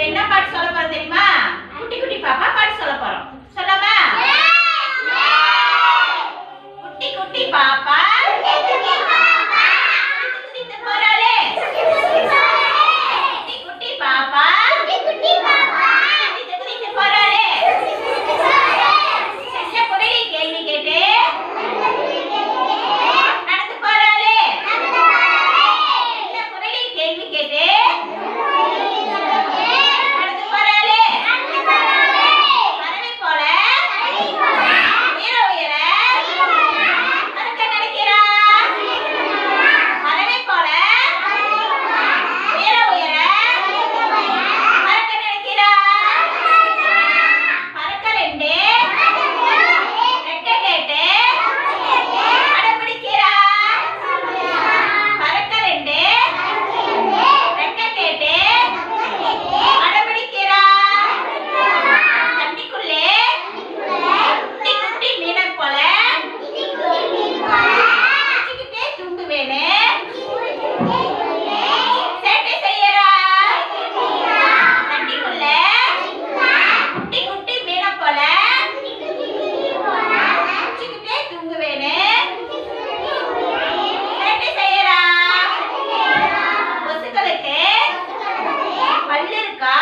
என்ன பாட்டு சொல்ல போறோம் தெரியுமா? குட்டி குட்டி பாப்பா பாட்டு சொல்ல போறோம். சொல்லமா? குட்டி குட்டி பாப்பா குதித்து போறாளே. குட்டி குட்டி பாப்பா குதித்து போறாளே. செல்ல குரலில் கேள்வி கேட்டு நடந்து போறாளே. செல்ல குரலில் கேள்வி கேட்டு நடந்து போறாளே. பறவை போல உயர உயர பறக்க நினைக்கிறா. பறவை போல உயர உயர பறக்க நினைக்கிறா. பறக்கலென்று ரெக்கை கேட்டு அடம்பிடிக்கிறா. பறக்கலென்று ரெக்கை கேட்டு அடம்பிடிக்கிறா. தண்ணிக்குள்ளே குட்டி குட்டி மீனை போல வச்சுக்கிட்டே தூங்குவேனே. சேட்டை செய்யறா. தண்ணிக்குள்ளே குட்டி குட்டி மீனை போல வச்சுக்கிட்டே தூங்குவேனே. சேட்டை செய்யறா. கொசுக்களுக்கு பல்லு இருக்கா?